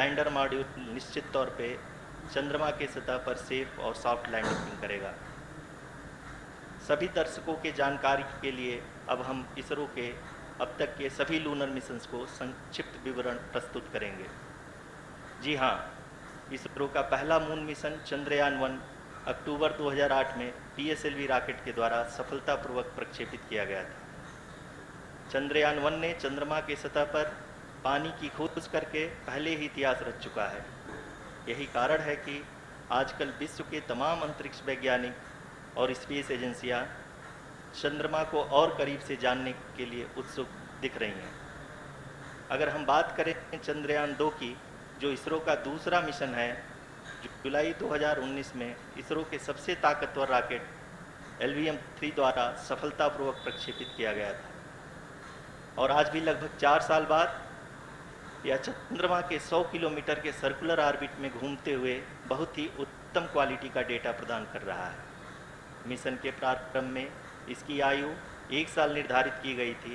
Lander module निश्चित तौर पे चंद्रमा के सतह पर सेफ और सॉफ्ट लैंडिंग करेगा। सभी दर्शकों के जानकारी के लिए अब हम इसरो के अब तक के सभी लूनर मिशंस को संक्षिप्त विवरण प्रस्तुत करेंगे। जी हाँ, इसरो का पहला मून मिशन चंद्रयान-1 अक्टूबर 2008 में PSLV रॉकेट के द्वारा सफलतापूर्वक प्रक्षेपित किया गया था। चंद्रयान-1 ने चंद्रमा के सतह पर पानी की खोज करके पहले ही इतिहास रच चुका है। यही कारण है कि आजकल विश्व के तमाम अंतरिक्ष वैज्ञानिक और स्पेस एजेंसियां चंद्रमा को और करीब से जानने के लिए उत्सुक दिख रही हैं। अगर हम बात करें चंद्रयान-2 की, जो इसरो का दूसरा मिशन है, जुलाई 2019 में इसरो के सबसे ताकतवर रॉकेट LVM-3 द्वारा सफलतापूर्वक प्रक्षेपित किया गया था। और आज भी लगभग 4 साल बाद यह चंद्रमा के 100 किलोमीटर के सर्कुलर ऑर्बिट में घूमते हुए बहुत ही उत्तम क्वालिटी का डेटा प्रदान कर रहा है। मिशन के प्रारंभ में इसकी आयु 1 साल निर्धारित की गई थी,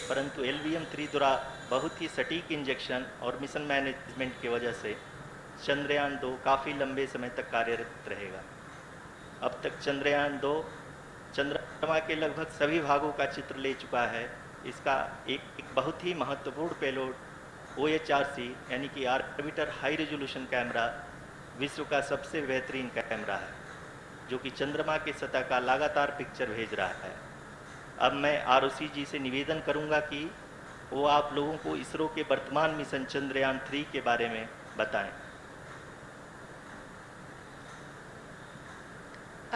परंतु LVM-3 द्वारा बहुत ही सटीक इंजेक्शन और मिशन मैनेजमेंट की वजह से चंद्रयान-2 काफ़ी लंबे समय तक कार्यरत रहेगा। अब तक चंद्रयान-2 चंद्रमा के लगभग सभी भागों का चित्र ले चुका है। इसका एक बहुत ही महत्वपूर्ण पेलोड OHRC यानी कि ऑर्बिटर हाई रेजोल्यूशन कैमरा विश्व का सबसे बेहतरीन कैमरा है, जो कि चंद्रमा के सतह का लगातार पिक्चर भेज रहा है। अब मैं ROC जी से निवेदन करूंगा कि वो आप लोगों को इसरो के वर्तमान मिशन चंद्रयान-3 के बारे में बताएं।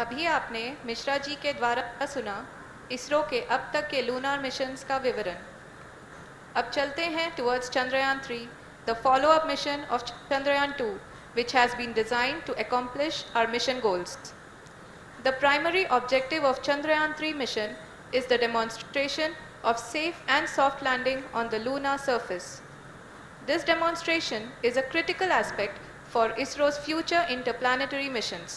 अभी आपने मिश्रा जी के द्वारा सुना इसरो के अब तक के लूनार मिशंस का विवरण। अब चलते हैं towards Chandrayaan-3, the follow-up mission of Chandrayaan-2, which has been designed to accomplish our mission goals. The primary objective of Chandrayaan-3 mission is the demonstration of safe and soft landing on the lunar surface. This demonstration is a critical aspect for ISRO's future interplanetary missions.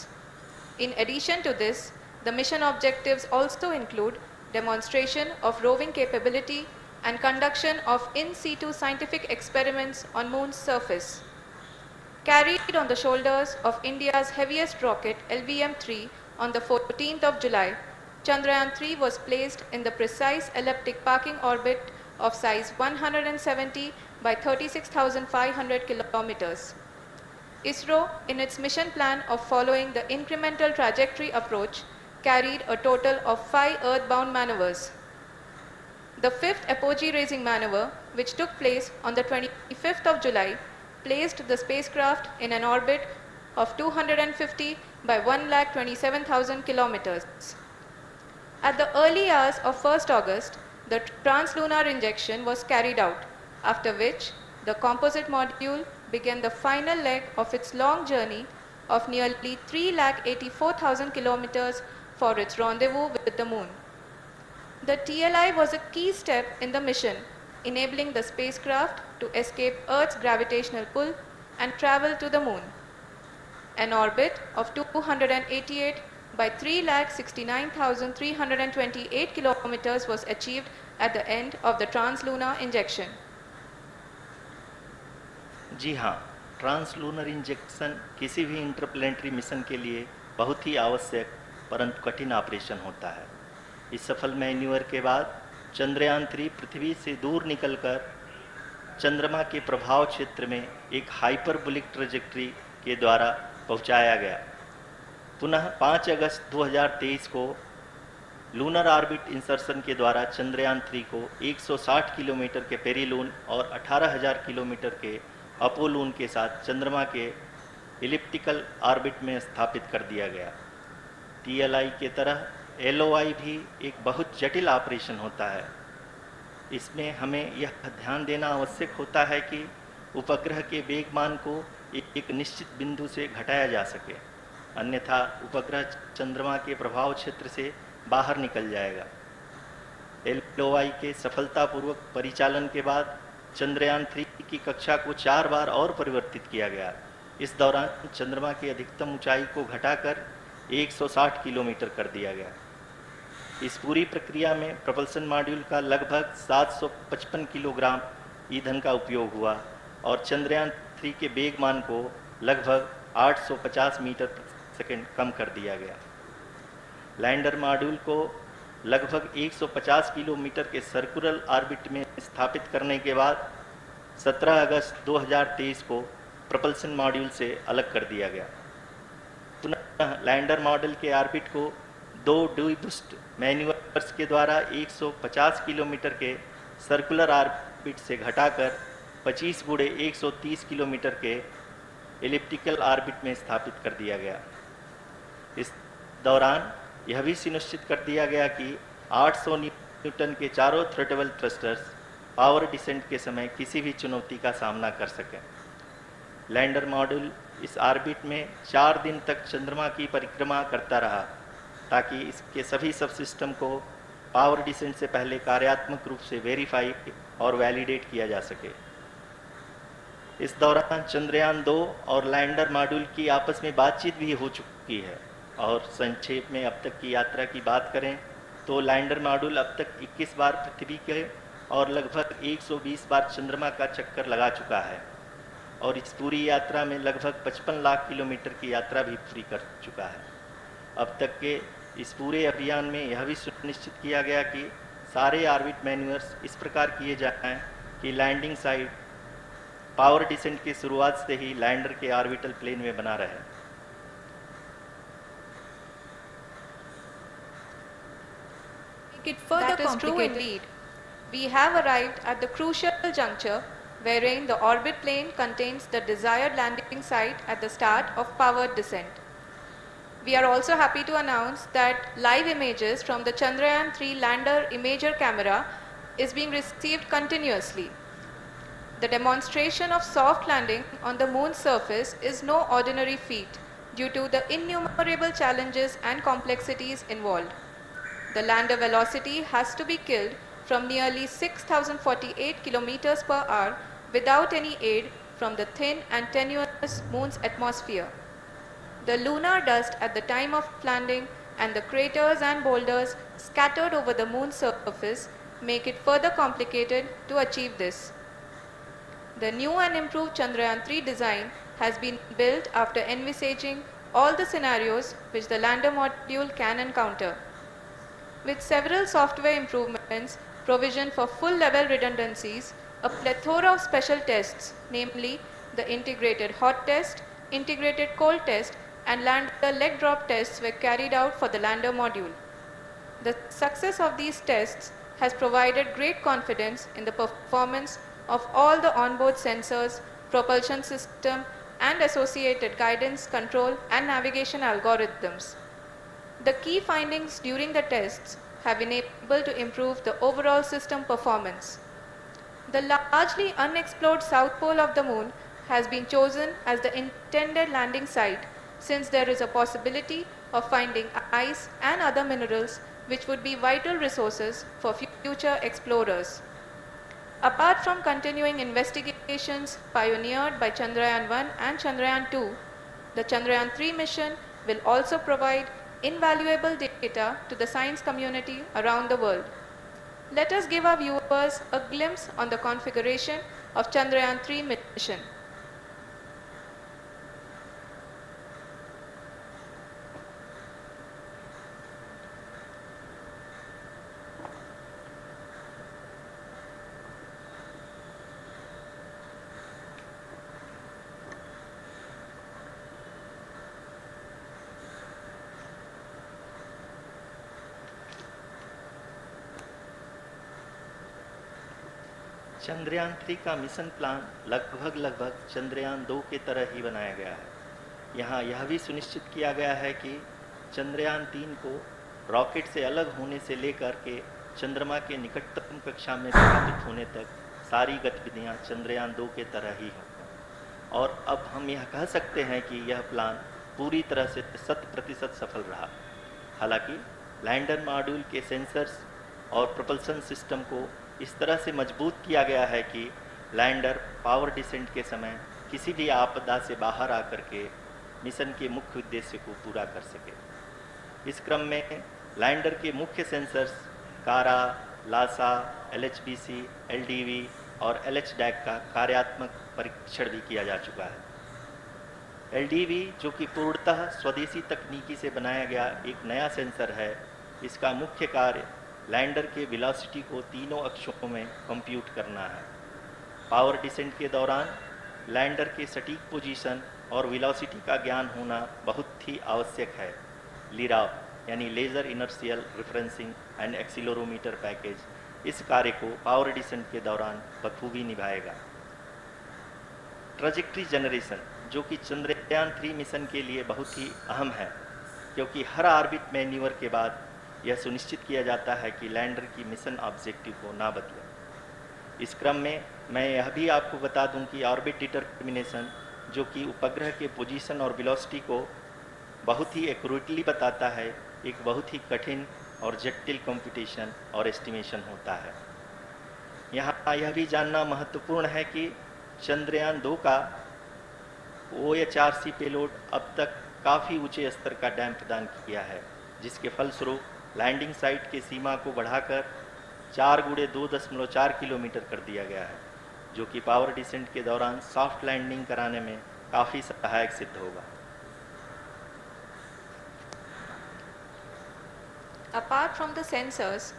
In addition to this, the mission objectives also include demonstration of roving capability and conduction of in situ scientific experiments on Moon's surface. Carried on the shoulders of India's heaviest rocket LVM-3 on the 14th of July, Chandrayaan-3 was placed in the precise elliptic parking orbit of size 170 by 36,500 kilometers. ISRO, in its mission plan of following the incremental trajectory approach, carried a total of 5 earthbound maneuvers. The fifth apogee raising maneuver, which took place on the 25th of July, placed the spacecraft in an orbit of 250 by 1,27,000 kilometers. At the early hours of 1st August, the translunar injection was carried out, after which the composite module began the final leg of its long journey of nearly 3,84,000 kilometers for its rendezvous with the Moon. The TLI was a key step in the mission, enabling the spacecraft to escape Earth's gravitational pull and travel to the Moon. An orbit of 288 by 3,69,328 kilometers was achieved at the end of the translunar injection. जी हाँ, translunar injection किसी भी interplanetary mission के लिए बहुत ही आवश्यक परंतु कठिन operation होता है। इस सफल मैन्यूवर के बाद चंद्रयान-3 पृथ्वी से दूर निकलकर चंद्रमा के प्रभाव क्षेत्र में एक हाइपरबोलिक ट्रैजेक्टरी के द्वारा पहुंचाया गया। पुनः 5 अगस्त 2023 को लूनर ऑर्बिट इंसर्शन के द्वारा चंद्रयान-3 को 160 किलोमीटर के पेरिलून और 18,000 किलोमीटर के अपोलून के साथ चंद्रमा के इलिप्टिकल ऑर्बिट में स्थापित कर दिया गया। TLI के तरह LOI भी एक बहुत जटिल ऑपरेशन होता है। इसमें हमें यह ध्यान देना आवश्यक होता है कि उपग्रह के वेगमान को एक निश्चित बिंदु से घटाया जा सके, अन्यथा उपग्रह चंद्रमा के प्रभाव क्षेत्र से बाहर निकल जाएगा। LOI के सफलतापूर्वक परिचालन के बाद चंद्रयान-3 की कक्षा को 4 बार और परिवर्तित किया गया। इस दौरान चंद्रमा की अधिकतम ऊंचाई को घटाकर 160 किलोमीटर कर दिया गया। इस पूरी प्रक्रिया में प्रपल्सन मॉड्यूल का लगभग 755 किलोग्राम ईंधन का उपयोग हुआ और चंद्रयान-3 3 के वेग मान को लगभग 850 मीटर प्रति सेकंड कम कर दिया गया। लैंडर मॉड्यूल को लगभग 150 किलोमीटर के सर्कुलर ऑर्बिट में स्थापित करने के बाद 17 अगस्त 2023 को प्रोपल्शन मॉड्यूल से अलग कर दिया गया। पुनः लैंडर मॉडल के ऑर्बिट को 2 डीबूस्ट मैन्यूवर्स के द्वारा 150 किलोमीटर के सर्कुलर ऑर्बिट से घटाकर 25 गुणे 130 किलोमीटर के एलिप्टिकल ऑर्बिट में स्थापित कर दिया गया। इस दौरान यह भी सुनिश्चित कर दिया गया कि 800 न्यूटन के चारों थ्रोटल थ्रस्टर्स पावर डिसेंट के समय किसी भी चुनौती का सामना कर सकें। लैंडर मॉड्यूल इस ऑर्बिट में 4 दिन तक चंद्रमा की परिक्रमा करता रहा ताकि इसके सभी सब सिस्टम को पावर डिसेंट से पहले कार्यात्मक रूप से वेरीफाई और वैलिडेट किया जा सके। इस दौरान चंद्रयान 2 और लैंडर मॉड्यूल की आपस में बातचीत भी हो चुकी है। और संक्षेप में अब तक की यात्रा की बात करें तो लैंडर मॉड्यूल अब तक 21 बार पृथ्वी के और लगभग 120 बार चंद्रमा का चक्कर लगा चुका है और इस पूरी यात्रा में लगभग 55 लाख किलोमीटर की यात्रा भी पूरी कर चुका है। अब तक के इस पूरे अभियान में यह भी सुनिश्चित किया गया कि सारे ऑर्बिट मैन्यूअर्स इस प्रकार किए जाएं कि लैंडिंग साइट पावर डिसेंट की शुरुआत से ही लैंडर के ऑर्बिटल प्लेन में बना रहे। It further that is true indeed. We have arrived at the crucial juncture wherein the orbit plane contains the desired landing site at the start of powered descent. We are also happy to announce that live images from the Chandrayaan-3 lander imager camera is being received continuously. The demonstration of soft landing on the moon's surface is no ordinary feat due to the innumerable challenges and complexities involved. The lander velocity has to be killed from nearly 6,048 kilometers per hour without any aid from the thin and tenuous moon's atmosphere. The lunar dust at the time of landing and the craters and boulders scattered over the moon's surface make it further complicated to achieve this. The new and improved Chandrayaan-3 design has been built after envisaging all the scenarios which the lander module can encounter. With several software improvements, provision for full level redundancies, a plethora of special tests, namely the integrated hot test, integrated cold test, and lander leg drop tests were carried out for the lander module. The success of these tests has provided great confidence in the performance of all the onboard sensors, propulsion system, and associated guidance, control, and navigation algorithms. The key findings during the tests have been able to improve the overall system performance. The largely unexplored south pole of the moon has been chosen as the intended landing site since there is a possibility of finding ice and other minerals which would be vital resources for future explorers. Apart from continuing investigations pioneered by Chandrayaan-1 and Chandrayaan-2, the Chandrayaan-3 mission will also provide invaluable data to the science community around the world. Let us give our viewers a glimpse on the configuration of Chandrayaan-3 mission. Chandrayaan-3 का mission plan लगभग चंद्रयान 2 के तरह ही बनाया गया है। यहाँ यह भी सुनिश्चित किया गया है कि चंद्रयान-3 को रॉकेट से अलग होने से लेकर के चंद्रमा के निकटतम कक्षा में स्थापित होने तक सारी गतिविधियाँ चंद्रयान 2 के तरह ही हों। और अब हम यह कह सकते हैं कि यह प्लान पूरी तरह से 100% सफल रहा। हालांकि लैंडर मॉड्यूल के सेंसर्स और प्रोपल्शन सिस्टम को इस तरह से मजबूत किया गया है कि लैंडर पावर डिसेंट के समय किसी भी आपदा से बाहर आकर के मिशन के मुख्य उद्देश्य को पूरा कर सके। इस क्रम में लैंडर के मुख्य सेंसर्स कारा, लासा, LHBC, LDV, और LHDAC का कार्यात्मक परीक्षण भी किया जा चुका है। LDV जो कि पूर्णतः स्वदेशी तकनीकी से बनाया गया एक नया सेंसर है, इसका मुख्य कार्य लैंडर के वेलोसिटी को तीनों अक्षों में कंप्यूट करना है। पावर डिसेंट के दौरान लैंडर के सटीक पोजीशन और वेलोसिटी का ज्ञान होना बहुत ही आवश्यक है। लिराव यानी laser inertial referencing and accelerometer package इस कार्य को पावर डिसेंट के दौरान बखूबी निभाएगा। ट्रैजेक्टरी जनरेशन जो कि चंद्रयान 3 मिशन के लिए बहुत ही अहम है, क्योंकि हर ऑर्बिट मैन्यूवर के बाद यह सुनिश्चित किया जाता है कि लैंडर की मिशन ऑब्जेक्टिव को ना बदले। इस क्रम में मैं यह भी आपको बता दूं कि ऑर्बिट डिटरमिनेशन जो कि उपग्रह के पोजीशन और वेलोसिटी को बहुत ही एक्यूरेटली बताता है, एक बहुत ही कठिन और जटिल कंप्यूटेशन और एस्टिमेशन होता है। यहाँ यह भी जानना महत्वपूर्ण है कि चंद्रयान 2 का OHRC पेलोड अब तक काफ़ी ऊंचे स्तर का डैम प्रदान किया है, जिसके फलस्वरूप लैंडिंग साइट के सीमा को बढ़ाकर 4 × 2.4 किलोमीटर कर दिया गया है, जो कि पावर डिसेंट के दौरान सॉफ्ट लैंडिंग कराने में काफ़ी सहायक सिद्ध होगा। Apart from the sensors,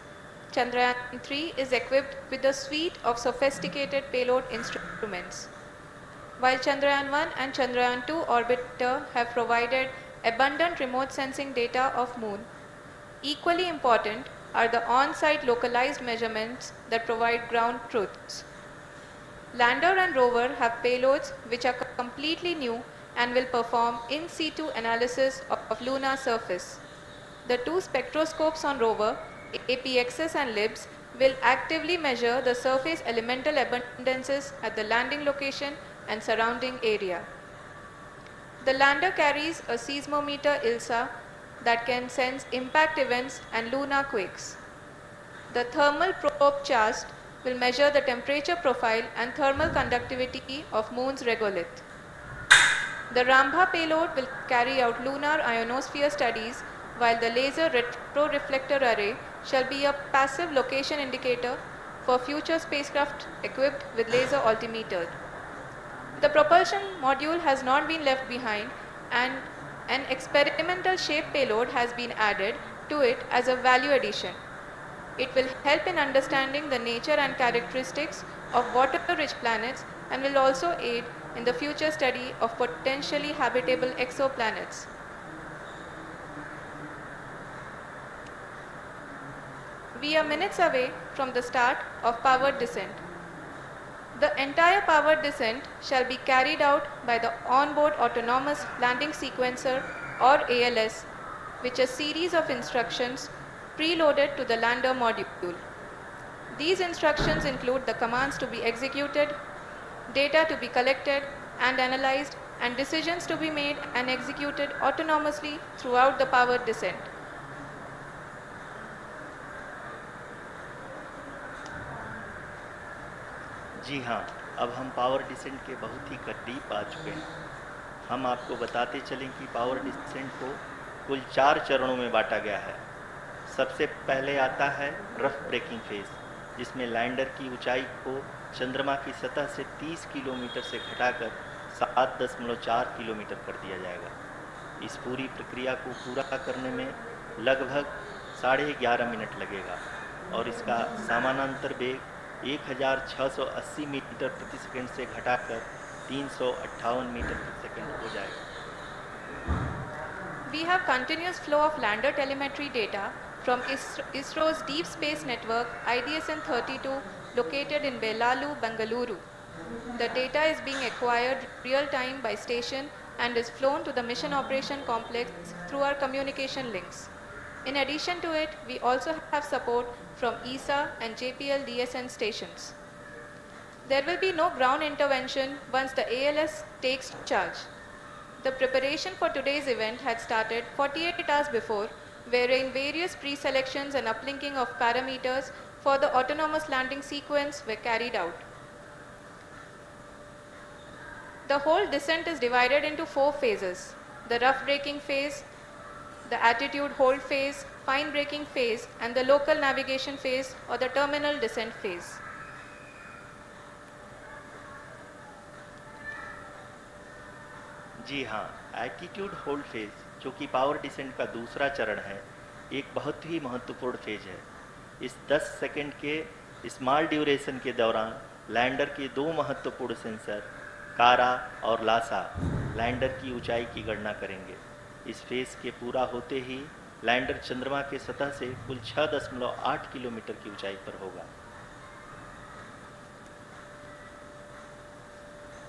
Chandrayaan 3 is equipped with a suite of sophisticated payload instruments. While Chandrayaan 1 and Chandrayaan 2 orbiter have provided abundant remote sensing data of Moon, equally important are the on-site localized measurements that provide ground truths. Lander and rover have payloads which are completely new and will perform in situ analysis of lunar surface. The two spectroscopes on rover, APXS and LIBS, will actively measure the surface elemental abundances at the landing location and surrounding area. The lander carries a seismometer ILSA that can sense impact events and lunar quakes. The thermal probe CHAST will measure the temperature profile and thermal conductivity of Moon's regolith. The Rambha payload will carry out lunar ionosphere studies, while the laser retroreflector array shall be a passive location indicator for future spacecraft equipped with laser altimeter. The propulsion module has not been left behind, and an experimental shape payload has been added to it as a value addition. It will help in understanding the nature and characteristics of water-rich planets and will also aid in the future study of potentially habitable exoplanets. We are minutes away from the start of powered descent. The entire powered descent shall be carried out by the onboard autonomous landing sequencer or ALS, which is a series of instructions preloaded to the lander module. These instructions include the commands to be executed, data to be collected and analyzed, and decisions to be made and executed autonomously throughout the powered descent. जी हाँ, अब हम power descent के बहुत ही करीब आ चुके हैं। हम आपको बताते चलें कि पावर डिसेंट को कुल 4 चरणों में बांटा गया है। सबसे पहले आता है रफ ब्रेकिंग फेज, जिसमें लैंडर की ऊंचाई को चंद्रमा की सतह से 30 किलोमीटर से घटाकर 7.4 किलोमीटर कर दिया जाएगा। इस पूरी प्रक्रिया को पूरा करने में लगभग 11.5 मिनट लगेगा और इसका समानांतर वेग 1680 मीटर प्रति सेकंड से घटाकर 358 मीटर प्रति सेकंड हो जाएगा। We have continuous flow of lander telemetry data from ISRO's Deep Space Network IDSN-32 located in Belalu, Bengaluru. The data is being acquired real-time by station and is flown to the Mission Operation Complex through our communication links. In addition to it, we also have support from ESA and JPL DSN stations. There will be no ground intervention once the ALS takes charge. The preparation for today's event had started 48 hours before, wherein various pre-selections and uplinking of parameters for the autonomous landing sequence were carried out. The whole descent is divided into 4 phases: the rough braking phase, the attitude hold phase, fine braking phase, and the local navigation phase or the terminal descent phase. जी हाँ, altitude hold phase, जो कि power descent का दूसरा चरण है, एक बहुत ही महत्वपूर्ण फेज है। इस 10 सेकंड के स्मॉल ड्यूरेशन के दौरान लैंडर के दो महत्वपूर्ण सेंसर कारा और लासा लैंडर की ऊंचाई की गणना करेंगे। इस फेज के पूरा होते ही लैंडर चंद्रमा के सतह से कुल 6.8 किलोमीटर की ऊंचाई पर होगा।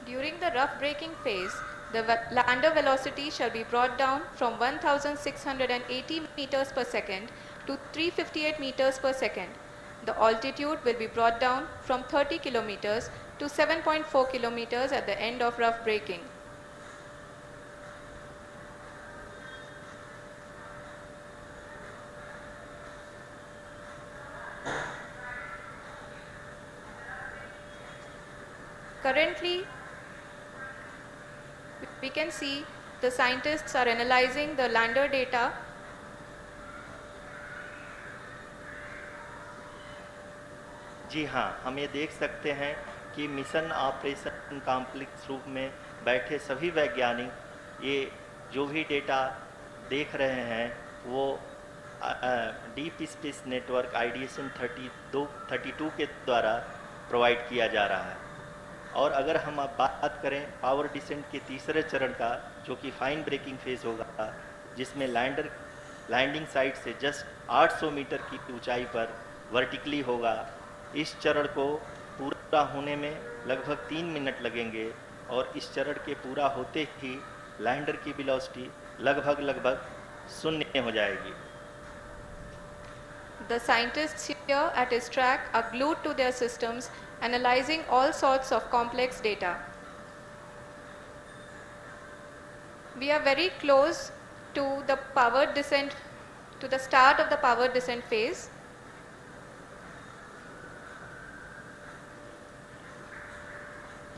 During the rough braking phase, the lander velocity shall be brought down from 1680 meters per second to 358 meters per second. The altitude will be brought down from 30 kilometers to 7.4 kilometers at the end of rough braking. Currently, we can see the scientists are analyzing the lander data. जी हाँ, हम ये देख सकते हैं कि mission operation complex रूप में बैठे सभी वैज्ञानिक ये जो भी डेटा देख रहे हैं वो डीप स्पेस नेटवर्क आईडीएसएन 32 के द्वारा प्रोवाइड किया जा रहा है। और अगर हम अब बात करें पावर डिसेंट के तीसरे चरण का, जो कि फाइन ब्रेकिंग फेज होगा, जिसमें लैंडिंग साइट से जस्ट 800 मीटर की ऊंचाई पर वर्टिकली होगा। इस चरण को पूरा होने में लगभग 3 मिनट लगेंगे और इस चरण के पूरा होते ही लैंडर की वेलोसिटी लगभग 0 हो जाएगी। The scientists here at his track are glued to their systems, analyzing all sorts of complex data. We are very close to the power descent, to the start of the power descent phase.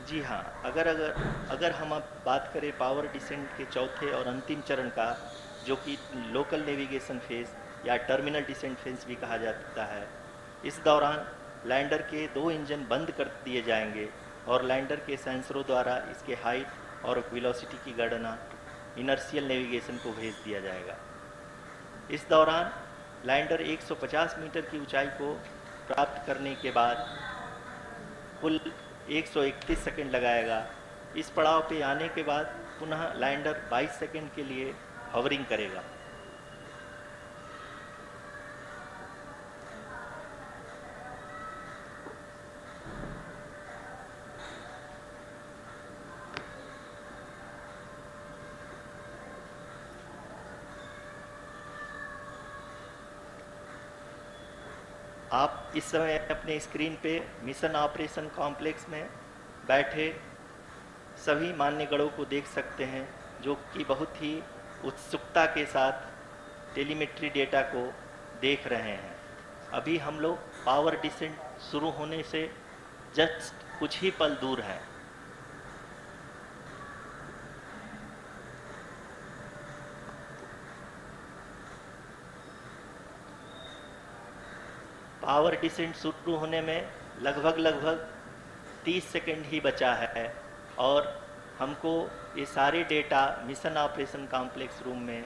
जी हाँ, अगर हम अब बात करें power descent के चौथे और अंतिम चरण का, जो कि लोकल नेविगेशन फेज या टर्मिनल डिसेंट फेज भी कहा जाता है, इस दौरान लैंडर के 2 इंजन बंद कर दिए जाएंगे और लैंडर के सेंसरों द्वारा इसके हाइट और वेलोसिटी की गणना इनर्शियल नेविगेशन को भेज दिया जाएगा। इस दौरान लैंडर 150 मीटर की ऊंचाई को प्राप्त करने के बाद कुल 131 सेकंड लगाएगा। इस पड़ाव पे आने के बाद पुनः लैंडर 22 सेकंड के लिए हवरिंग करेगा। आप इस समय अपने स्क्रीन पे मिशन ऑपरेशन कॉम्प्लेक्स में बैठे सभी मान्यगणों को देख सकते हैं, जो कि बहुत ही उत्सुकता के साथ टेलीमेट्री डेटा को देख रहे हैं। अभी हम लोग पावर डिसेंट शुरू होने से जस्ट कुछ ही पल दूर हैं। पावर डिसेंट शुरू होने में लगभग 30 सेकंड ही बचा है और हमको ये सारे data mission operation complex room में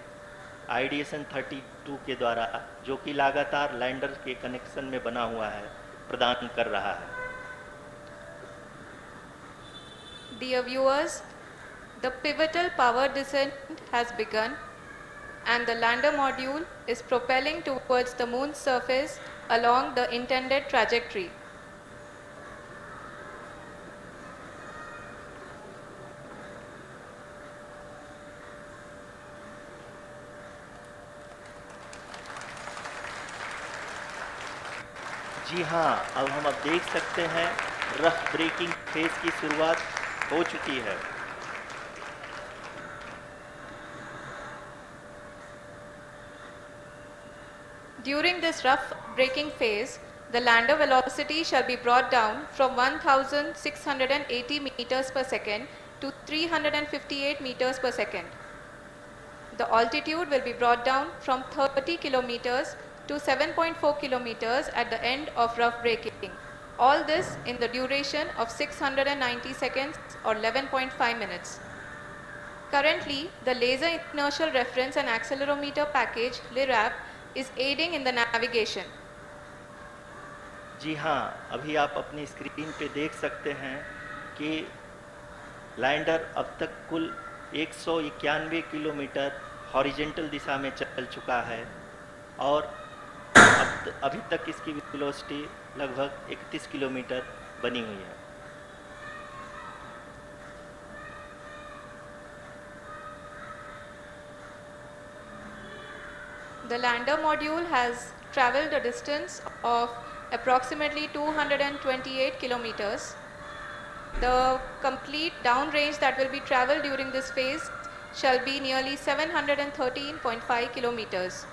आईडीएसएन 32 के द्वारा, जो कि लगातार लैंडर के कनेक्शन में बना हुआ है, प्रदान कर रहा है। Dear viewers, the pivotal power descent has begun and the lander module is propelling towards the moon's surface along the intended trajectory. जी हाँ, अब हम देख सकते हैं रफ ब्रेकिंग फेज की शुरुआत हो चुकी है। During this rough braking phase, the lander velocity shall be brought down from 1680 meters per second to 358 meters per second. The altitude will be brought down from 30 kilometers to 7.4 kilometers at the end of rough braking. All this in the duration of 690 seconds or 11.5 minutes. Currently, the Laser Inertial Reference and Accelerometer package (LIRAP) is aiding in the navigation. जी हाँ, अभी आप अपनी screen पे देख सकते हैं कि lander अब तक कुल 191 किलोमीटर हॉरिजेंटल दिशा में चल चुका है और अभी तक इसकी वेलोसिटी लगभग 31 किलोमीटर बनी हुई है। The lander module has traveled a distance of approximately 228 kilometers. The complete downrange that will be traveled during this phase shall be nearly 713.5 kilometers.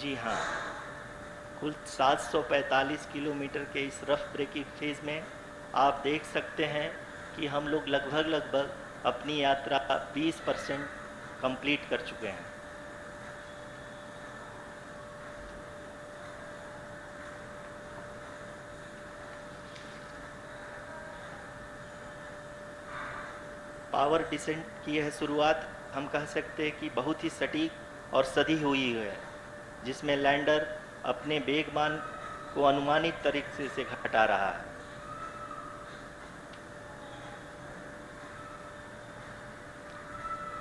जी हाँ, कुल 745 किलोमीटर के इस रफ ब्रेकिंग फेज में आप देख सकते हैं कि हम लोग लगभग अपनी यात्रा 20% कंप्लीट कर चुके हैं। पावर डिसेंट की यह शुरुआत हम कह सकते हैं कि बहुत ही सटीक और सधी हुई है, जिसमें लैंडर अपने वेगमान को अनुमानित तरीके से घटा रहा है।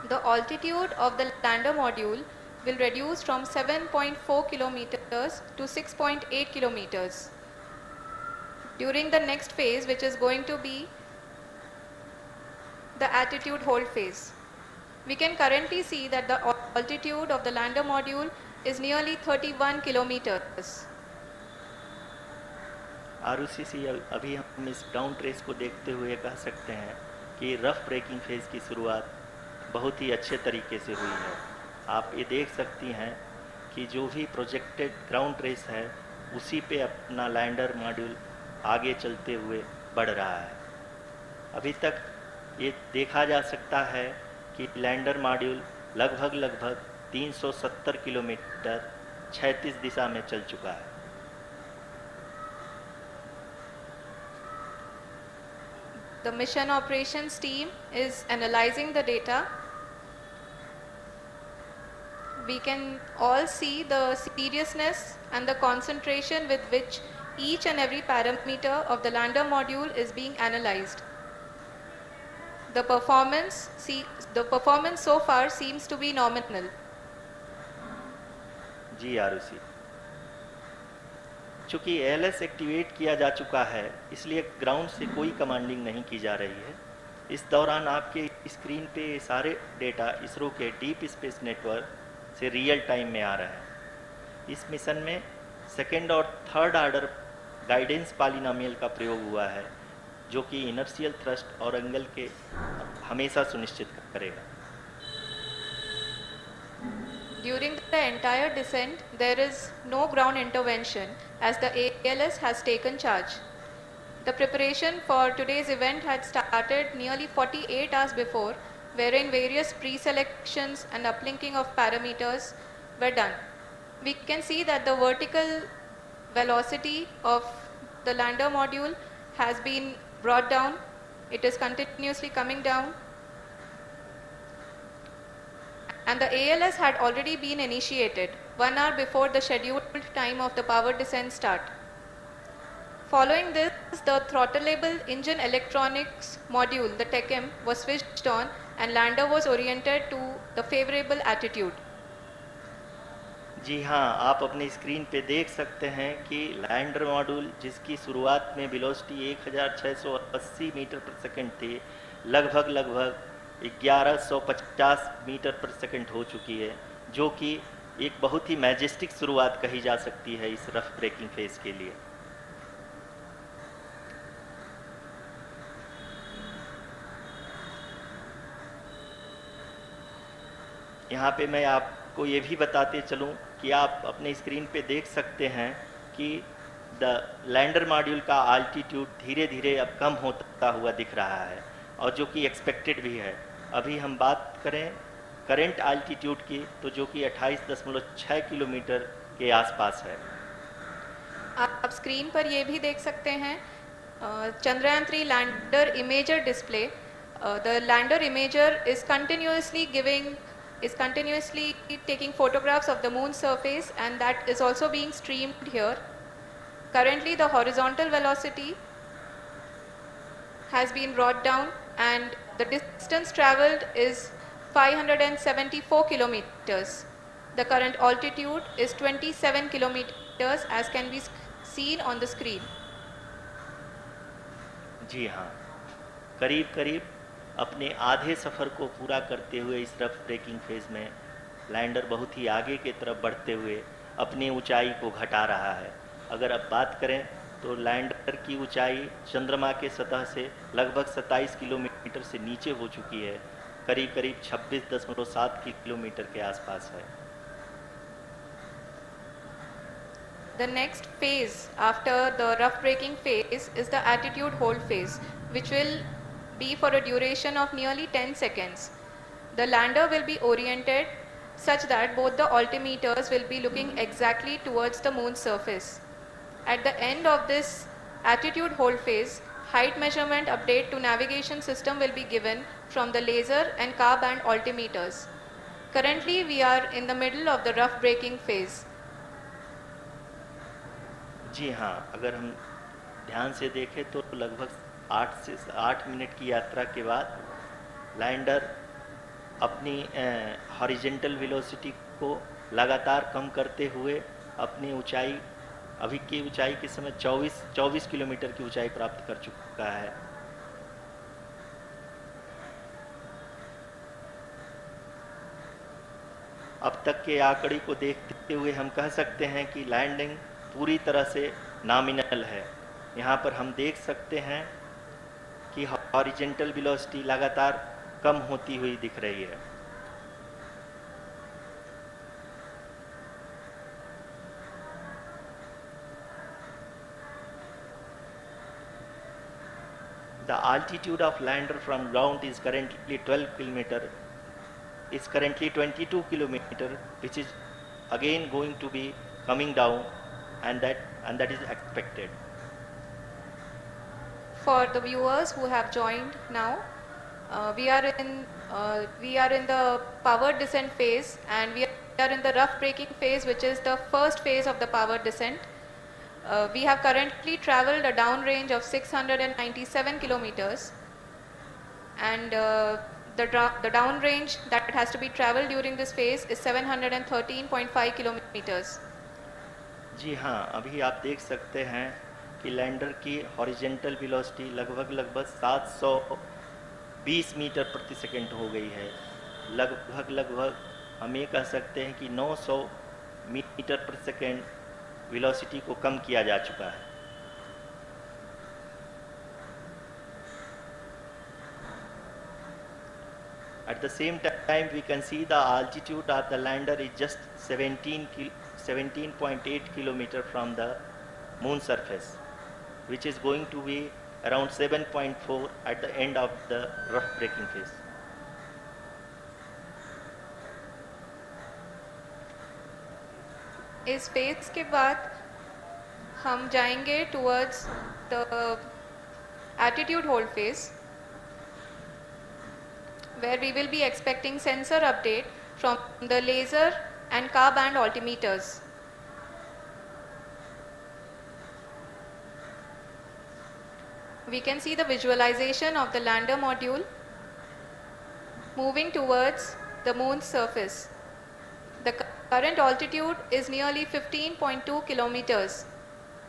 The altitude of the lander module will reduce from 7.4 kilometers to 6.8 kilometers. During the next phase, which is going to be the attitude hold phase. We can currently see that the altitude of the lander module is nearly 31 kilometers. ROCC अभी हम इस down trace को देखते हुए कह सकते हैं कि रफ ब्रेकिंग फेज की शुरुआत बहुत ही अच्छे तरीके से हुई है। आप ये देख सकती हैं कि जो भी प्रोजेक्टेड ग्राउंड ट्रेस है उसी पे अपना लैंडर मॉड्यूल आगे चलते हुए बढ़ रहा है। अभी तक ये देखा जा सकता है कि लैंडर मॉड्यूल लगभग 370 किलोमीटर क्षैतिज दिशा में चल चुका है। The mission operations team is analyzing the data. We can all see the seriousness and the concentration with which each and every parameter of the lander module is being analyzed. The performance so far seems to be nominal. जी आरुषि, चूँकि ALS activate किया जा चुका है इसलिए ground से कोई commanding नहीं की जा रही है। इस दौरान आपके स्क्रीन पे सारे डेटा इसरो के डीप स्पेस नेटवर्क से रियल टाइम में आ रहे हैं। इस मिशन में सेकेंड और थर्ड ऑर्डर गाइडेंस पॉलिनोमियल का प्रयोग हुआ है, जो कि इनर्शियल थ्रस्ट और एंगल के हमेशा सुनिश्चित करेगा। During the entire descent, there is no ground intervention as the ALS has taken charge. The preparation for today's event had started nearly 48 hours before, wherein various pre-selections and uplinking of parameters were done. We can see that the vertical velocity of the lander module has been brought down. It is continuously coming down. And the ALS had already been initiated 1 hour before the scheduled time of the power descent start. Following this, the throttleable engine electronics module, the TECM, was switched on and lander was oriented to the favorable attitude. जी हाँ, आप अपनी screen पे देख सकते हैं कि lander module जिसकी शुरुआत में वेलोसिटी 1680 मीटर पर सेकंड थी, लगभग 1150 मीटर पर सेकंड हो चुकी है, जो कि एक बहुत ही मैजेस्टिक शुरुआत कही जा सकती है इस रफ ब्रेकिंग फेज के लिए। यहाँ पे मैं आपको ये भी बताते चलूँ कि आप अपने स्क्रीन पे देख सकते हैं कि द लैंडर मॉड्यूल का आल्टीट्यूड धीरे धीरे अब कम होता हुआ दिख रहा है, और जो कि एक्सपेक्टेड भी है। अभी हम बात करें करंट आल्टीट्यूड की, तो जो कि 28.6 किलोमीटर के आसपास है। आप स्क्रीन पर ये भी देख सकते हैं Chandrayaan 3 lander imager display. The lander imager is continuously taking photographs of the moon surface, and that is also being streamed here. Currently the horizontal velocity has been brought down and the distance traveled is 574 kilometers. The current altitude is 27 kilometers as can be seen on the screen. जी हाँ, करीब करीब अपने आधे सफ़र को पूरा करते हुए इस रफ ब्रेकिंग फेज़ में लैंडर बहुत ही आगे की तरफ बढ़ते हुए अपनी ऊंचाई को घटा रहा है। अगर अब बात करें तो लैंडर की ऊंचाई चंद्रमा के सतह से लगभग 27 किलोमीटर से नीचे हो चुकी है, करीब करीब 26.7 किलोमीटर के आसपास है। The next phase after the rough braking phase is the attitude hold phase, which will be for a duration of nearly 10 seconds. The lander will be oriented such that both the altimeters will be looking exactly towards the moon's surface. At the end of this attitude hold phase, height measurement update to navigation system will be given from the laser and car band altimeters. Currently we are in the middle of the rough braking phase. जी हाँ, अगर हम ध्यान से देखें तो लगभग 8 minute की यात्रा के बाद लैंडर अपनी हॉरिजेंटल वेलोसिटी को लगातार कम करते हुए अपनी ऊंचाई, अभी की ऊंचाई के समय 24 किलोमीटर की ऊंचाई प्राप्त कर चुका है। अब तक के आंकड़े को देखते हुए हम कह सकते हैं कि लैंडिंग पूरी तरह से नॉमिनल है। यहाँ पर हम देख सकते हैं कि हॉरिजेंटल वेलोसिटी लगातार कम होती हुई दिख रही है। The altitude of lander from ground is currently 22 kilometer, which is again going to be coming down, and that is expected. For the viewers who have joined now, we are in the power descent phase, and we are in the rough braking phase, which is the first phase of the power descent. We have currently traveled a downrange of 697 kilometers, and the downrange that has to be traveled during this phase is 713.5 kilometers. जी हाँ, अभी आप देख सकते हैं कि lander की horizontal velocity लगभग 720 metre प्रति सेकंड हो गई है। लगभग हम ये कह सकते हैं कि 900 मीटर प्रति सेकंड वेलोसिटी को कम किया जा चुका है। At the same time, we can see the altitude of the lander is just 17.8 kilometer from the moon surface, which is going to be around 7.4 at the end of the rough braking phase. इस phase के बाद हम जाएंगे towards the attitude hold phase, where we will be expecting sensor update from the laser and car band altimeters. We can see the visualization of the lander module moving towards the moon's surface. The current altitude is nearly 15.2 kilometers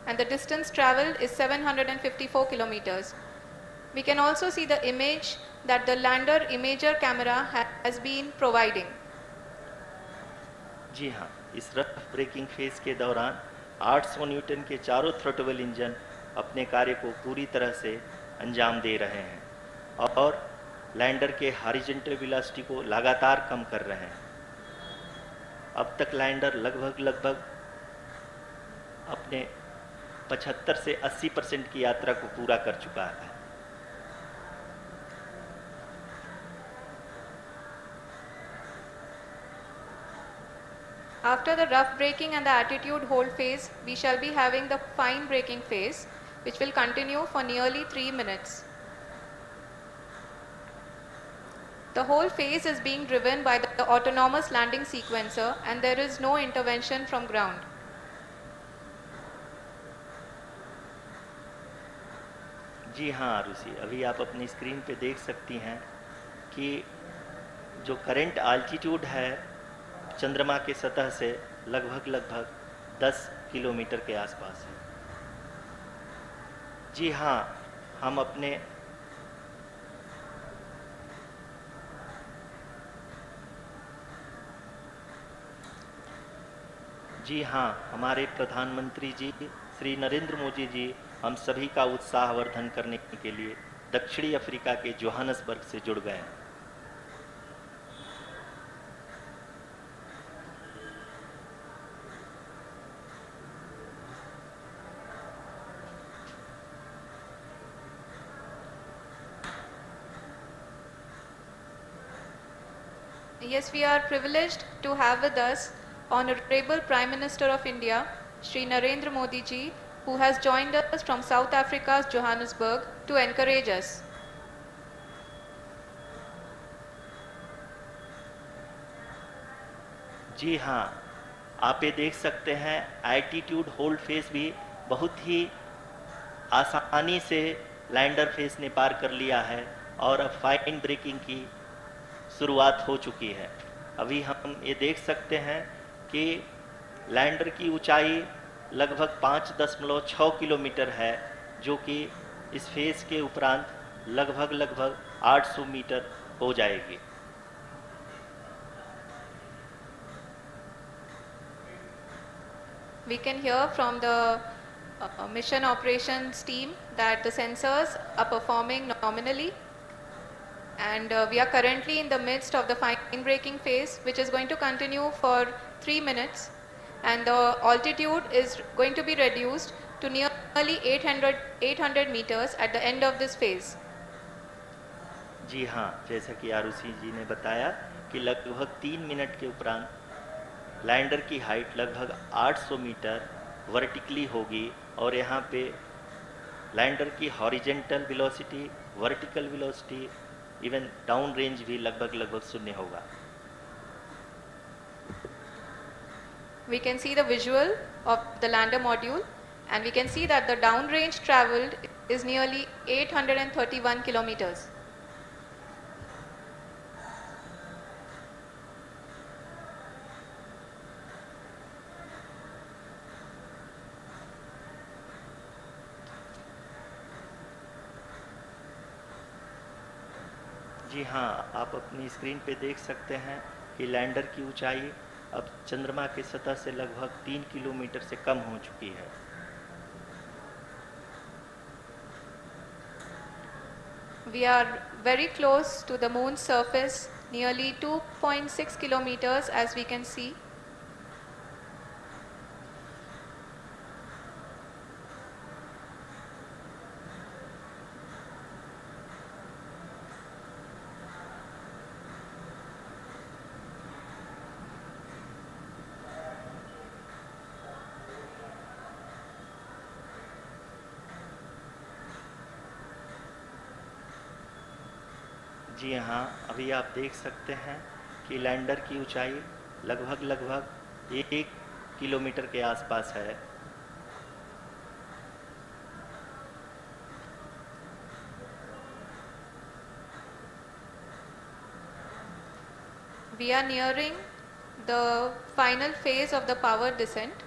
and the distance traveled is 754 kilometers. We can also see the image that the lander imager camera has been providing. जी हाँ, इस rough breaking phase के दौरान 800 Newton के चारों throttle engine अपने कार्य को पूरी तरह से अंजाम दे रहे हैं और लैंडर के हॉरिजॉन्टल वेलोसिटी को लगातार कम कर रहे हैं। अब तक लैंडर लगभग अपने 75 से 80% की यात्रा को पूरा कर चुका है। After the rough braking and the attitude hold phase, we shall be having the fine braking phase, which will continue for nearly 3 minutes. The whole phase is being driven by the autonomous landing sequencer and there is no intervention from ground. जी हाँ आरुषि, अभी आप अपनी screen पे देख सकती हैं कि जो करंट आल्टीट्यूड है चंद्रमा के सतह से लगभग 10 किलोमीटर के आसपास है। जी हाँ, हम अपने जी हाँ, हमारे प्रधानमंत्री जी श्री नरेंद्र मोदी जी हम सभी का उत्साहवर्धन करने के लिए दक्षिणी अफ्रीका के जोहानसबर्ग से जुड़ गए हैं। Yes, we are privileged to have with us Honorable Prime Minister of India, Shri Narendra Modi ji, who has joined us from South Africa's Johannesburg to encourage us. जी हाँ, आप ये देख सकते हैं एल्टीट्यूड होल्ड फेस भी बहुत ही आसानी से लैंडर फेस ने पार कर लिया है और अब फाइन ब्रेकिंग की शुरुआत हो चुकी है। अभी हम ये देख सकते हैं कि लैंडर की ऊंचाई लगभग 5.6 किलोमीटर है, जो कि इस फेज के उपरांत लगभग 800 मीटर हो जाएगी। We can hear from the mission operations team that the sensors are performing nominally, and we are currently in the midst of the fine braking phase, which is going to continue for 3 minutes, and the altitude is going to be reduced to nearly 800 meters at the end of this phase. जी हाँ, जैसा कि आरुषि जी ने बताया कि लगभग 3 minute के उपरांत lander की हाइट लगभग 800 मीटर वर्टिकली होगी और यहाँ पे लैंडर की horizontal velocity, vertical velocity, even down range भी लगभग शून्य होगा। We can see the visual of the lander module, and we can see that the down range traveled is nearly 831 kilometers. जी हाँ, आप अपनी स्क्रीन पे देख सकते हैं कि लैंडर की ऊंचाई अब चंद्रमा की सतह से लगभग 3 किलोमीटर से कम हो चुकी है। We are very close to the moon's surface, nearly 2.6 kilometers as we can see. जी हाँ, अभी आप देख सकते हैं कि लैंडर की ऊंचाई लगभग 1 किलोमीटर के आसपास है। We are nearing the final phase of the power descent,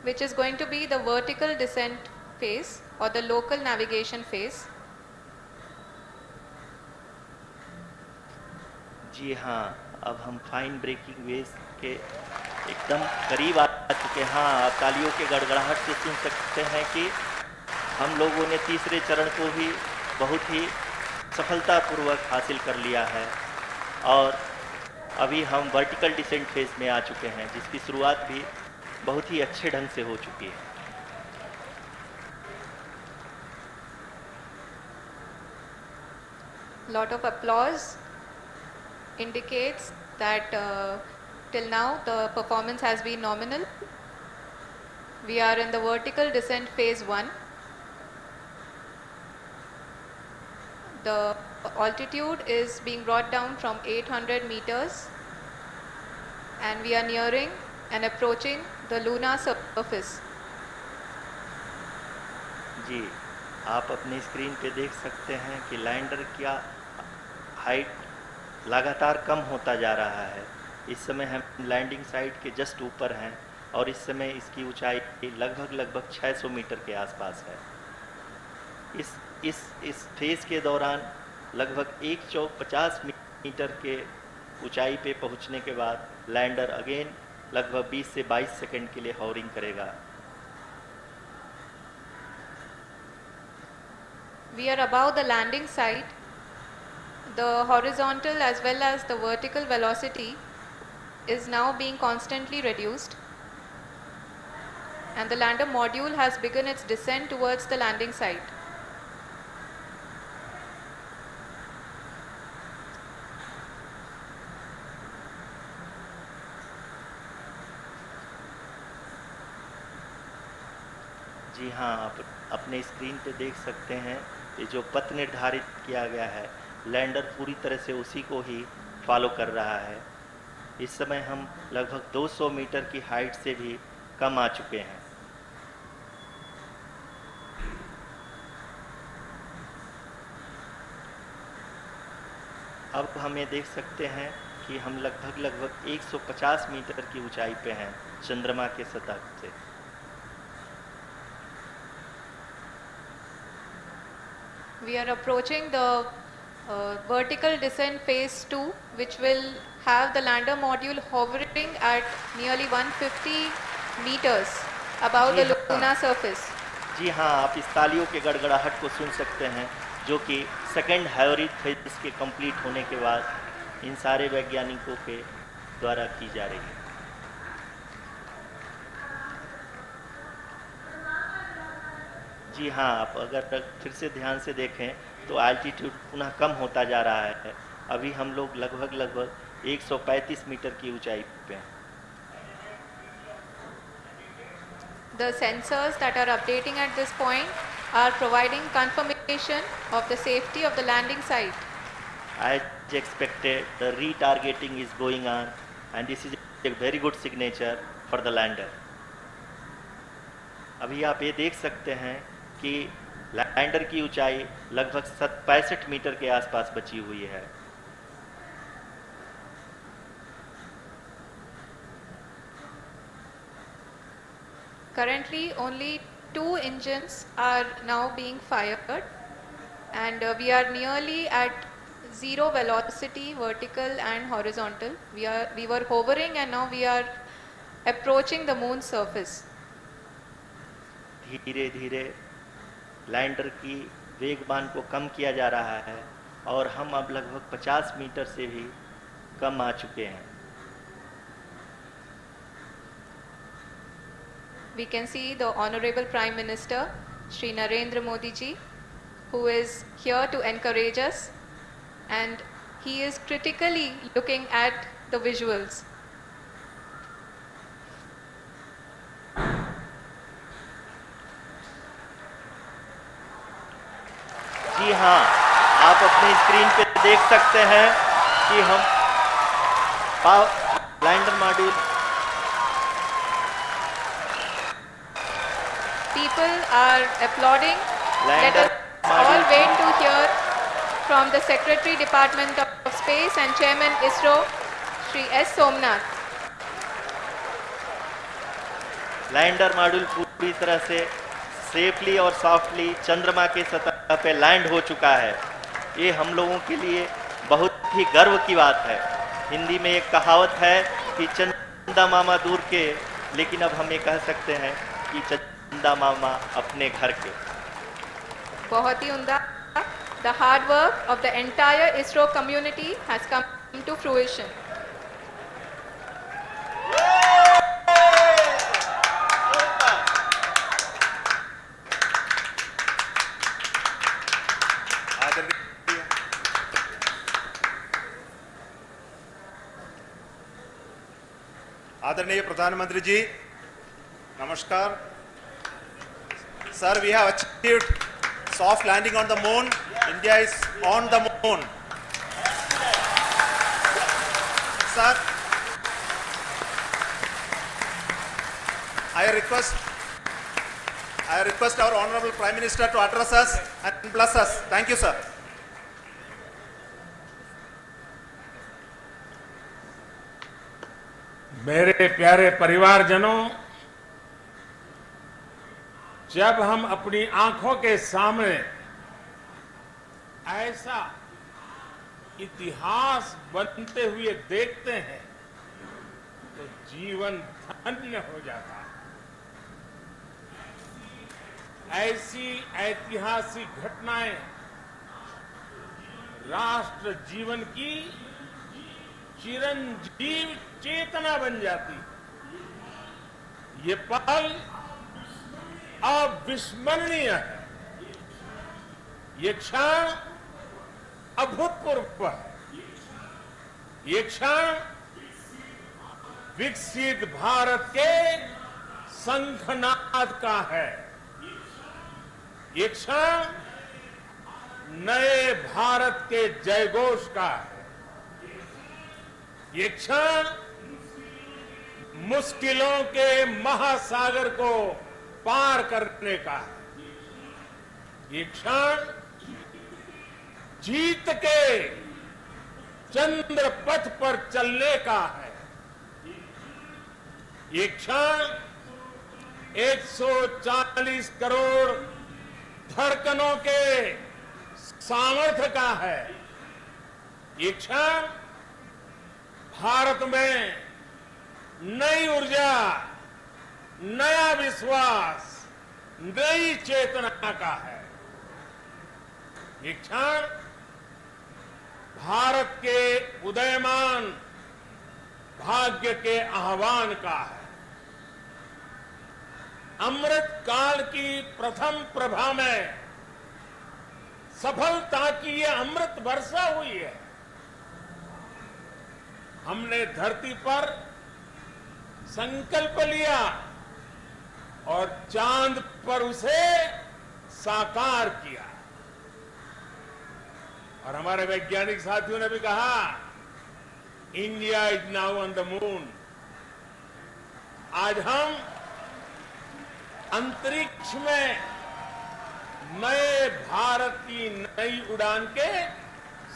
which is going to be the vertical descent phase or the local navigation phase. जी हाँ, अब हम फाइन ब्रेकिंग वेज के एकदम करीब आ चुके हैं। हाँ, आप तालियों के गड़गड़ाहट से सुन सकते हैं कि हम लोगों ने तीसरे चरण को भी बहुत ही सफलतापूर्वक हासिल कर लिया है और अभी हम वर्टिकल डिसेंट फेज में आ चुके हैं, जिसकी शुरुआत भी बहुत ही अच्छे ढंग से हो चुकी है। Lot of applause indicates that till now the performance has been nominal. We are in the vertical descent phase 1. The altitude is being brought down from 800 meters and we are nearing and approaching the lunar surface. जी, आप अपनी screen पे देख सकते हैं कि lander का height लगातार कम होता जा रहा है। इस समय हम लैंडिंग साइट के जस्ट ऊपर हैं और इस समय इसकी ऊंचाई लगभग 600 मीटर के आसपास है। इस फेज के दौरान लगभग 150 मीटर के ऊंचाई पे पहुंचने के बाद लैंडर अगेन लगभग 20 से 22 सेकंड के लिए हॉवरिंग करेगा। We are above the landing site. The horizontal as well as the vertical velocity is now being constantly reduced and the lander module has begun its descent towards the landing site. जी हाँ, आप अपने screen पे देख सकते हैं ये जो पथ निर्धारित किया गया है लैंडर पूरी तरह से उसी को ही फॉलो कर रहा है। इस समय हम लगभग 200 मीटर की हाइट से भी कम आ चुके हैं। अब हम ये देख सकते हैं कि हम लगभग 150 मीटर की ऊंचाई पे हैं चंद्रमा के सतह से। We are approaching the vertical descent phase 2, which will have the lander module hovering at nearly 150 meters above the lunar surface. जी हाँ, आप इस तालियों के गड़गड़ाहट को सुन सकते हैं जो कि सेकेंड हाइब्रिड फेज के कंप्लीट होने के बाद इन सारे वैज्ञानिकों के द्वारा की जा रही है। जी हाँ, आप अगर फिर से ध्यान से देखें तो एल्टीट्यूड पुनः कम होता जा रहा है। अभी हम लोग लगभग 135 मीटर की ऊंचाई पे हैं। The sensors that are updating at this point are providing confirmation of the safety of the landing site. As expected, the retargeting is going on and this is a very good signature for the lander. अभी आप ये देख सकते हैं कि lander की ऊंचाई लगभग 65 मीटर के आसपास बची हुई है। Currently only 2 engines are now being fired and we are nearly at zero velocity, vertical and horizontal. We were hovering and now we are approaching the moon's surface. धीरे धीरे लैंडर की वेगमान को कम किया जा रहा है और हम अब लगभग 50 मीटर से भी कम आ चुके हैं। We can see the Honorable Prime Minister, Shri Narendra Modi ji, who is here to encourage us and he is critically looking at the visuals. जी हाँ, आप अपनी स्क्रीन पे देख सकते हैं कि हम lander module People are applauding. Let lander us all wait to hear from the Secretary Department of Space and Chairman ISRO, Shri S. Somnath. Lander module पूरी तरह से सेफली और सॉफ्टली चंद्रमा के सतह पे लैंड हो चुका है। ये हम लोगों के लिए बहुत ही गर्व की बात है। हिंदी में एक कहावत है कि चंदा मामा दूर के, लेकिन अब हम ये कह सकते हैं कि चंदा मामा अपने घर के। बहुत ही उम्दा। The hard work of the entire ISRO community has come to fruition. आदरणीय प्रधानमंत्री जी, नमस्कार। Sir, we have achieved soft landing on the moon. India is on the moon. Sir, I request our Honorable Prime Minister to address us and bless us. Thank you, sir. मेरे प्यारे परिवारजनों, जब हम अपनी आंखों के सामने ऐसा इतिहास बनते हुए देखते हैं तो जीवन धन्य हो जाता है। ऐसी ऐतिहासिक घटनाएं राष्ट्र जीवन की चिरंजीव चेतना बन जाती। ये पल अविस्मरणीय है। ये क्षण अभूतपूर्व है। ये क्षण विकसित भारत के शंखनाद का है। ये क्षण नए भारत के जयघोष का है। ये क्षण मुश्किलों के महासागर को पार करने का है। ये क्षण जीत के चंद्र पथ पर चलने का है। ये क्षण 140 करोड़ धड़कनों के सामर्थ्य का है। ये क्षण भारत में नई ऊर्जा, नया विश्वास, नई चेतना का है। ये क्षण भारत के उदयमान भाग्य के आह्वान का है। अमृत काल की प्रथम प्रभा में सफलता की यह अमृत वर्षा हुई है। हमने धरती पर संकल्प लिया और चांद पर उसे साकार किया। और हमारे वैज्ञानिक साथियों ने भी कहा, India is now on the moon. आज हम अंतरिक्ष में नए भारत की नई उड़ान के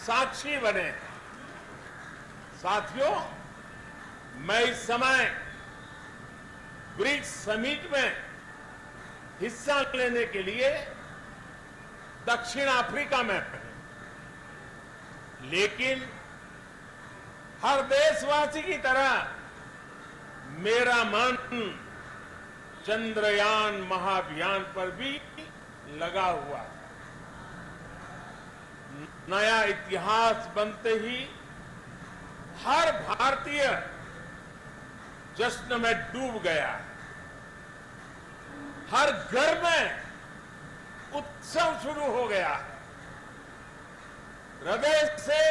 साक्षी बने। साथियों, मैं इस समय ब्रिक्स समिट में हिस्सा लेने के लिए दक्षिण अफ्रीका में हूं। लेकिन हर देशवासी की तरह मेरा मन चंद्रयान महाअभियान पर भी लगा हुआ है। नया इतिहास बनते ही हर भारतीय जश्न में डूब गया। हर घर में उत्सव शुरू हो गया। हृदय से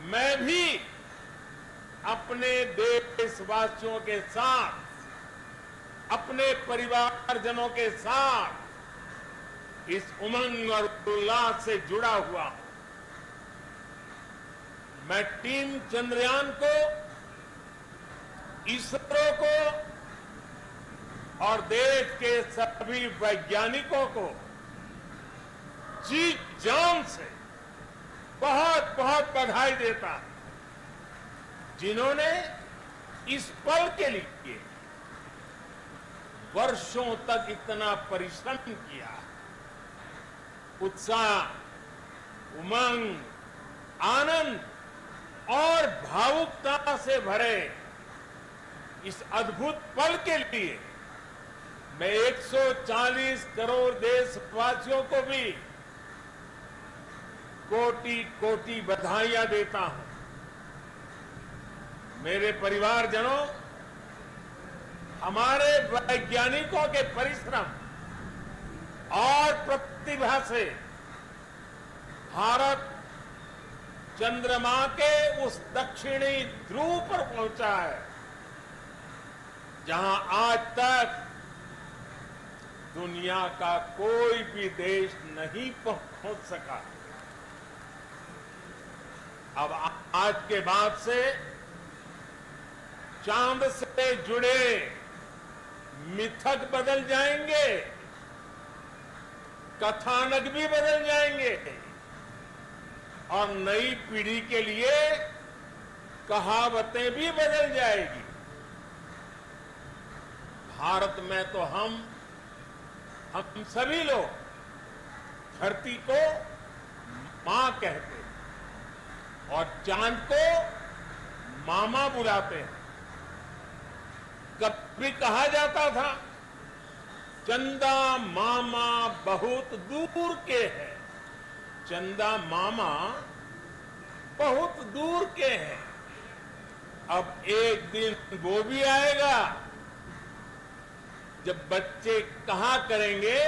मैं भी अपने देशवासियों के साथ, अपने परिवारजनों के साथ इस उमंग और उल्लास से जुड़ा हुआ हूं। मैं टीम चंद्रयान को, इसरो को और देश के सभी वैज्ञानिकों को जी जान से बहुत बहुत बधाई देता हूं, जिन्होंने इस पल के लिए वर्षों तक इतना परिश्रम किया। उत्साह, उमंग, आनंद और भावुकता से भरे इस अद्भुत पल के लिए मैं 140 करोड़ देशवासियों को भी कोटि कोटि बधाइयां देता हूं। मेरे परिवारजनों, हमारे वैज्ञानिकों के परिश्रम और प्रतिभा से भारत चंद्रमा के उस दक्षिणी ध्रुव पर पहुंचा है, जहां आज तक दुनिया का कोई भी देश नहीं पहुंच सका। अब आज के बाद से चांद से जुड़े मिथक बदल जाएंगे, कथानक भी बदल जाएंगे और नई पीढ़ी के लिए कहावतें भी बदल जाएगी। भारत में तो हम सभी लोग धरती को मां कहते हैं और चांद को मामा बुलाते हैं। कभी कहा जाता था चंदा मामा बहुत दूर के हैं, चंदा मामा बहुत दूर के हैं। अब एक दिन वो भी आएगा जब बच्चे कहा करेंगे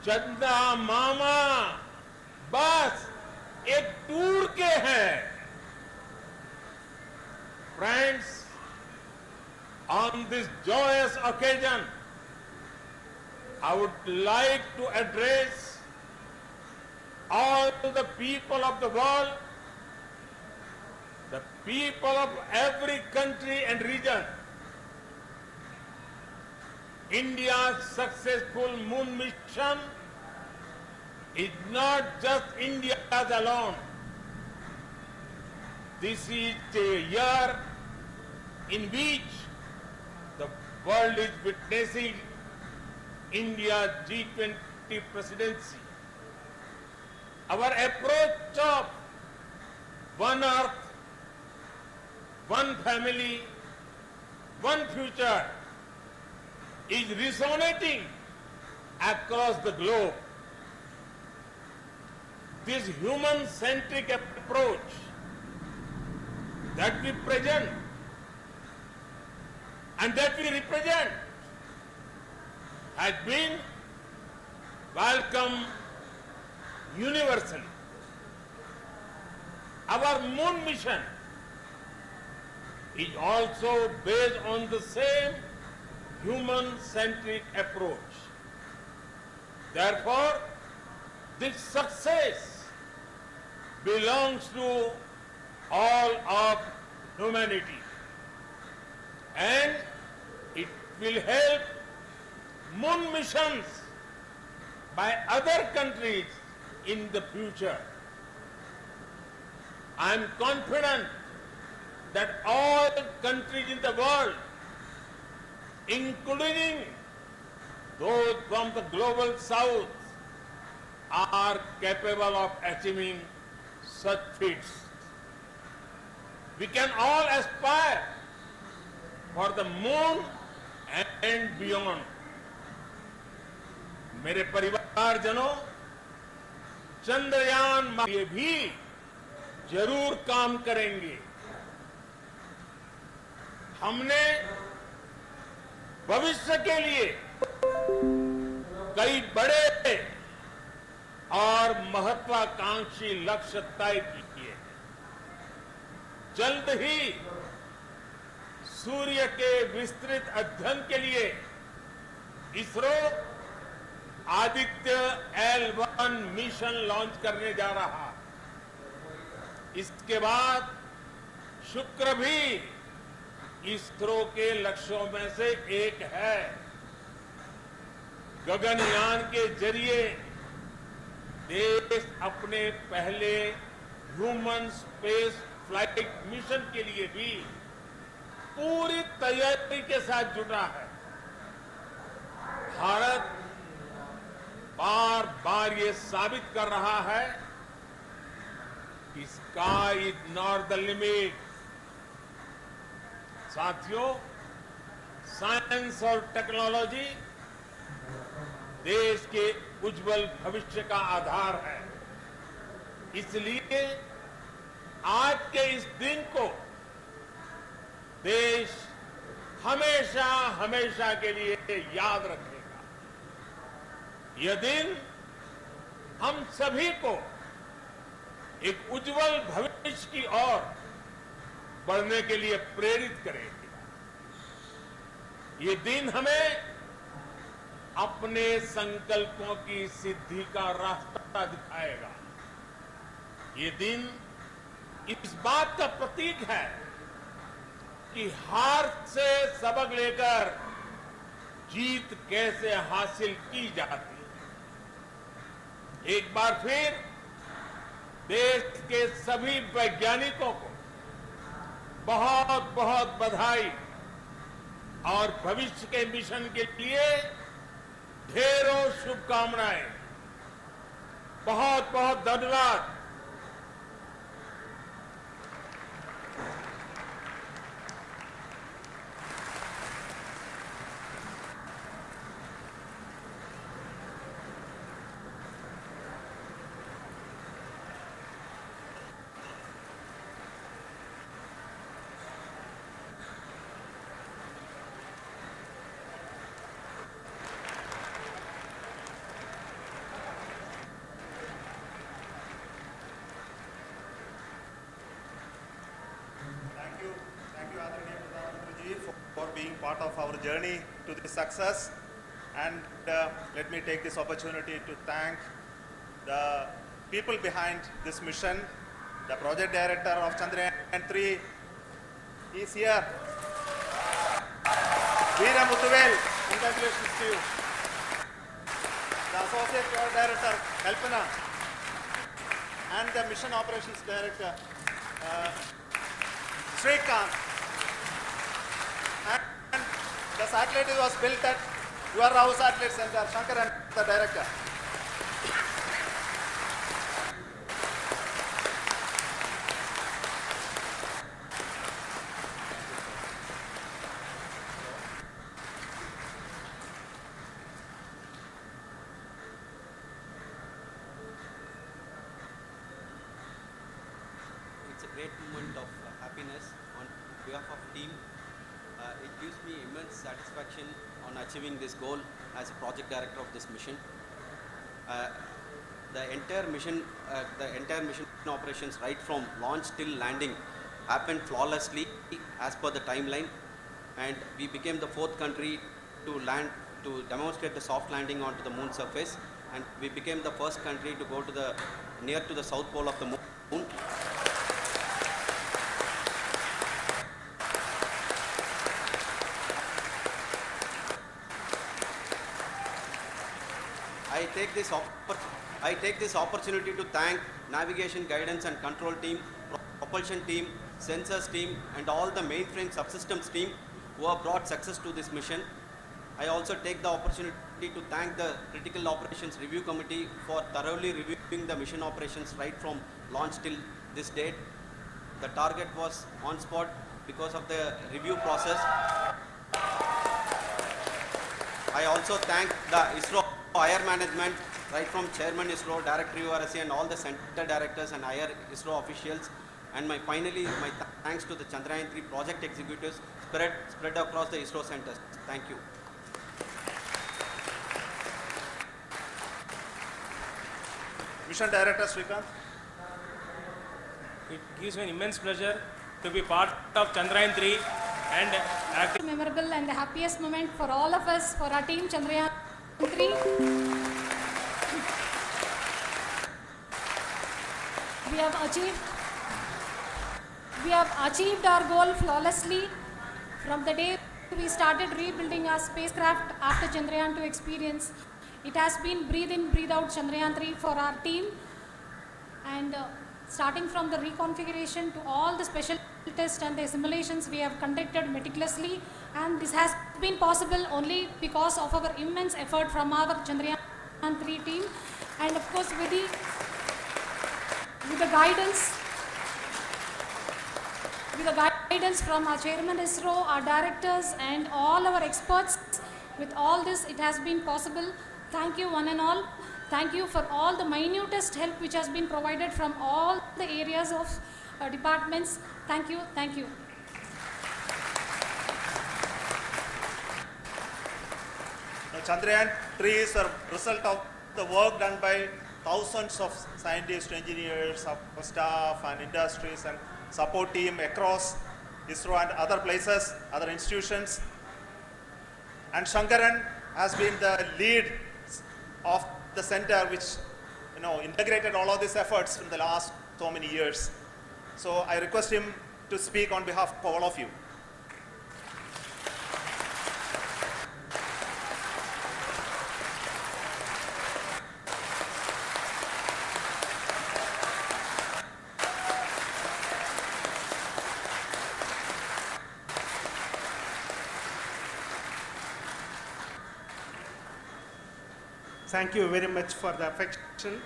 चंदा मामा बस एक टूर के हैं। Friends, on this joyous occasion, I would like to address all the people of the world, the people of every country and region. India's successful moon mission is not just India's alone. This is a year in which the world is witnessing India's G20 presidency. Our approach of one earth, one family, one future is resonating across the globe. This human-centric approach that we present and that we represent has been welcomed universally. Our moon mission is also based on the same human-centric approach. Therefore, this success belongs to all of humanity, and it will help moon missions by other countries in the future. I am confident that all countries in the world, including those from the global south, are capable of achieving such feats. We can all aspire for the moon and beyond. मेरे परिवारजनों, चंद्रयान ये भी जरूर काम करेंगे। हमने भविष्य के लिए कई बड़े और महत्वाकांक्षी लक्ष्य तय किए हैं। जल्द ही सूर्य के विस्तृत अध्ययन के लिए ISRO Aditya L1 mission launch करने जा रहा। इसके बाद शुक्र भी इसरो के लक्ष्यों में से एक है। गगनयान के जरिए देश अपने पहले ह्यूमन स्पेस फ्लाइट मिशन के लिए भी पूरी तैयारी के साथ जुटा है। भारत बार बार ये साबित कर रहा है कि sky is not the limit. साथियों, साइंस और टेक्नोलॉजी देश के उज्जवल भविष्य का आधार है। इसलिए आज के इस दिन को देश हमेशा हमेशा के लिए याद रखेगा। यह दिन हम सभी को एक उज्जवल भविष्य की ओर बढ़ने के लिए प्रेरित करेगी। ये दिन हमें अपने संकल्पों की सिद्धि का रास्ता दिखाएगा। ये दिन इस बात का प्रतीक है कि हार से सबक लेकर जीत कैसे हासिल की जाती है। एक बार फिर देश के सभी वैज्ञानिकों को बहुत बहुत बधाई और भविष्य के मिशन के लिए ढेरों शुभकामनाएं। बहुत बहुत धन्यवाद। Thank you, Adranaya Pradhan Mantriji, for being part of our journey to this success. And let me take this opportunity to thank the people behind this mission. The project director of Chandrayaan 3 is here. Veera Muthuvel, congratulations to you. The associate project director, Kalpana, and the mission operations director, Srikanth. And the satellite was built at your house satellite center, Shankaran, the director. It's a great moment of happiness on behalf of team. It gives me immense satisfaction on achieving this goal as a project director of this mission. The entire mission operations right from launch till landing happened flawlessly as per the timeline, and we became the 4th country to land to demonstrate the soft landing onto the moon surface, and we became the first country to go to the near to the south pole of the moon. I take this opportunity to thank navigation, guidance and control team, propulsion team, sensors team and all the mainframe subsystems team who have brought success to this mission. I also take the opportunity to thank the Critical Operations Review Committee for thoroughly reviewing the mission operations right from launch till this date. The target was on spot because of the review process. I also thank the ISRO higher management, right from Chairman ISRO, Director URSC and all the center directors and higher ISRO officials. And finally, my thanks to the Chandrayaan 3 project executives spread across the ISRO centers. Thank you. Mission Director Srikanth. It gives me an immense pleasure to be part of Chandrayaan 3 and acting. Memorable and the happiest moment for all of us, for our team Chandrayaan 3. We have achieved our goal flawlessly from the day we started rebuilding our spacecraft after Chandrayaan 2 experience. It has been breathe in, breathe out Chandrayaan 3 for our team, and starting from the reconfiguration to all the special tests and the simulations we have conducted meticulously, and this has been possible only because of our immense effort from our Chandrayaan 3 team, and of course with the guidance from our Chairman ISRO, our directors and all our experts. With all this, it has been possible. Thank you one and all. Thank you for all the minutest help which has been provided from all the areas of departments. Thank you, thank you. Now, Chandrayaan 3 is a result of the work done by thousands of scientists, engineers, staff and industries and support team across ISRO and other places, other institutions. And Shankaran has been the lead of the center, which integrated all of these efforts in the last so many years. So I request him to speak on behalf of all of you. Thank you very much for the affection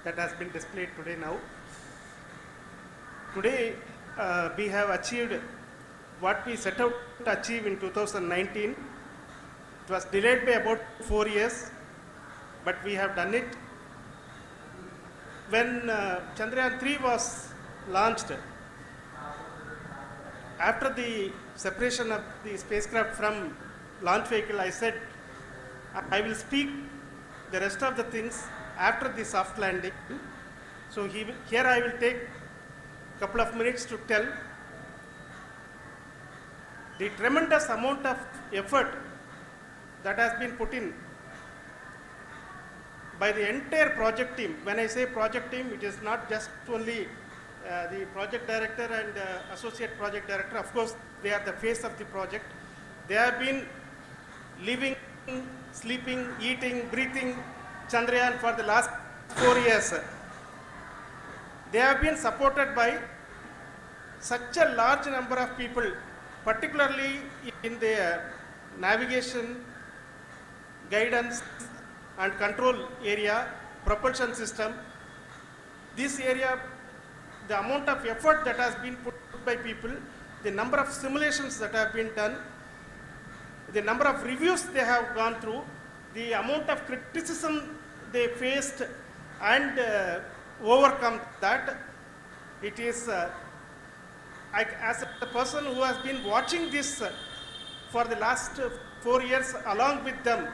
that has been displayed today now. Today, we have achieved what we set out to achieve in 2019. It was delayed by about 4 years, but we have done it. When Chandrayaan 3 was launched, after the separation of the spacecraft from launch vehicle, I said, I will speak the rest of the things after the soft landing. So here I will take a couple of minutes to tell the tremendous amount of effort that has been put in by the entire project team. When I say project team, it is not just only the project director and associate project director. Of course, they are the face of the project. They have been living, sleeping, eating, breathing Chandrayaan for the last 4 years. They have been supported by such a large number of people, particularly in the navigation, guidance and control area, propulsion system. This area, the amount of effort that has been put by people, the number of simulations that have been done, the number of reviews they have gone through, the amount of criticism they faced and overcome that, it is, as a person who has been watching this for the last 4 years along with them,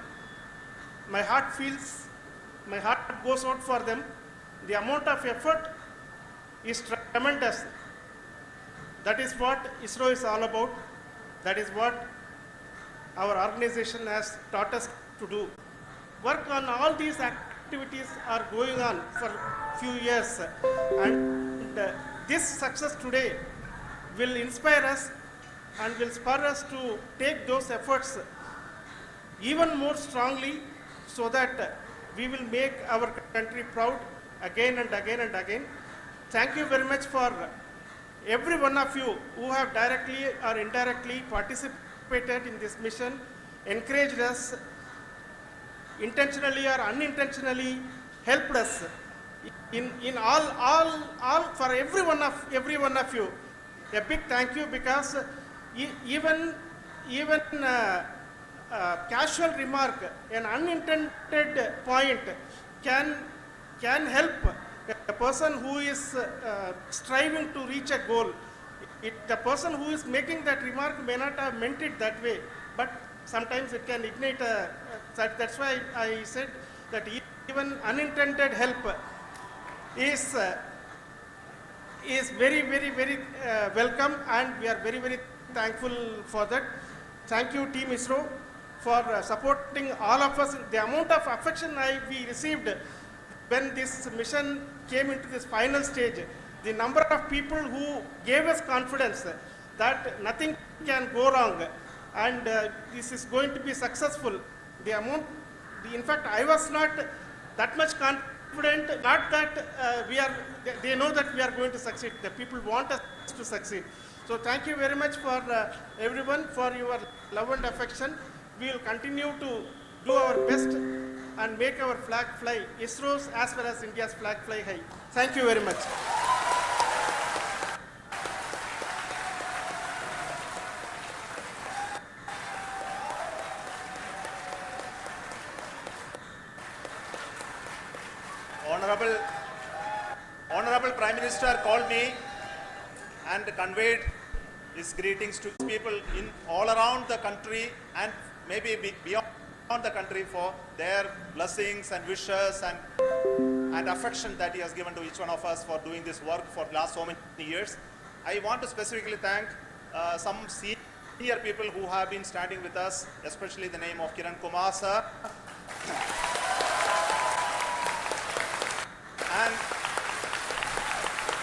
my heart goes out for them. The amount of effort is tremendous. That is what ISRO is all about. That is what our organization has taught us to do. Work on all these activities are going on for few years, and this success today will inspire us and will spur us to take those efforts even more strongly, so that we will make our country proud again and again and again. Thank you very much for every one of you who have directly or indirectly participated in this mission, encouraged us, intentionally or unintentionally helped us in all for every one of you. A big thank you, because even casual remark, an unintended point can help a person who is striving to reach a goal. The person who is making that remark may not have meant it that way, but sometimes it can ignite that's why I said that even unintended help is very, very, very welcome, and we are very, very thankful for that. Thank you, Team ISRO, for supporting all of us. The amount of affection we received when this mission came into this final stage, the number of people who gave us confidence that nothing can go wrong and this is going to be successful. In fact, I was not that much confident, not that they know that we are going to succeed. The people want us to succeed. So thank you very much for everyone for your love and affection. We will continue to do our best and make our flag fly, ISRO's as well as India's flag fly high. Thank you very much. Honorable Prime Minister called me and conveyed his greetings to people in all around the country and maybe beyond the country for their blessings and wishes and affection that he has given to each one of us for doing this work for the last so many years. I want to specifically thank some senior people who have been standing with us, especially the name of Kiran Kumar sir. And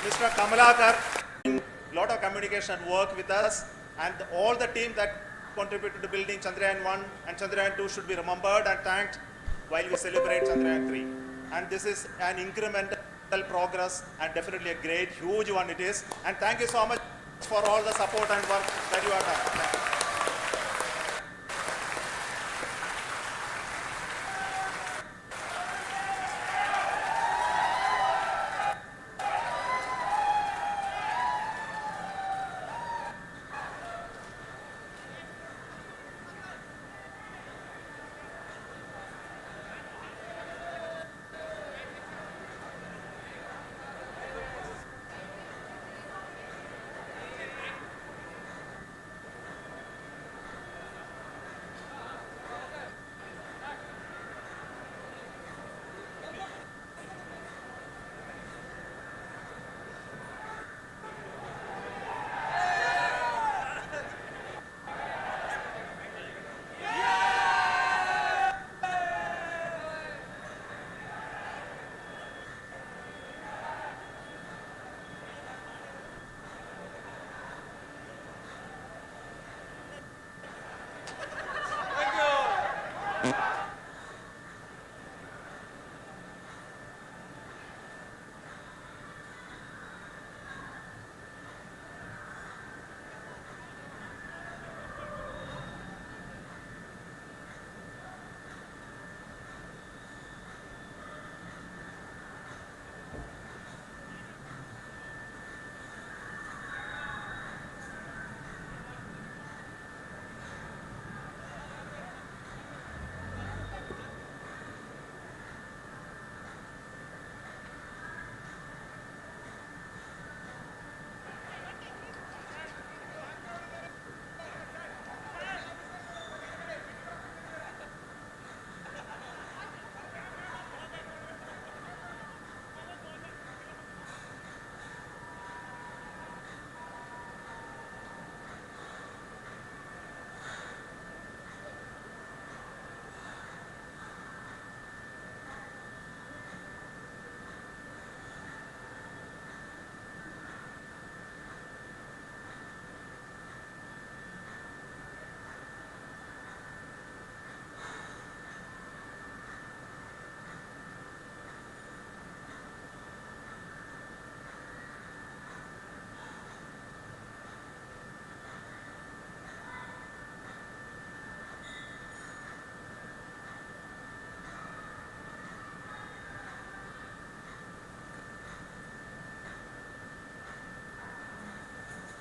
Mr. Kamalakar, lot of communication work with us, and all the team that contributed to building Chandrayaan 1 and Chandrayaan 2 should be remembered and thanked while we celebrate Chandrayaan 3. And this is an incremental progress and definitely a great, huge one it is. And thank you so much for all the support and work that you have done. Thank you.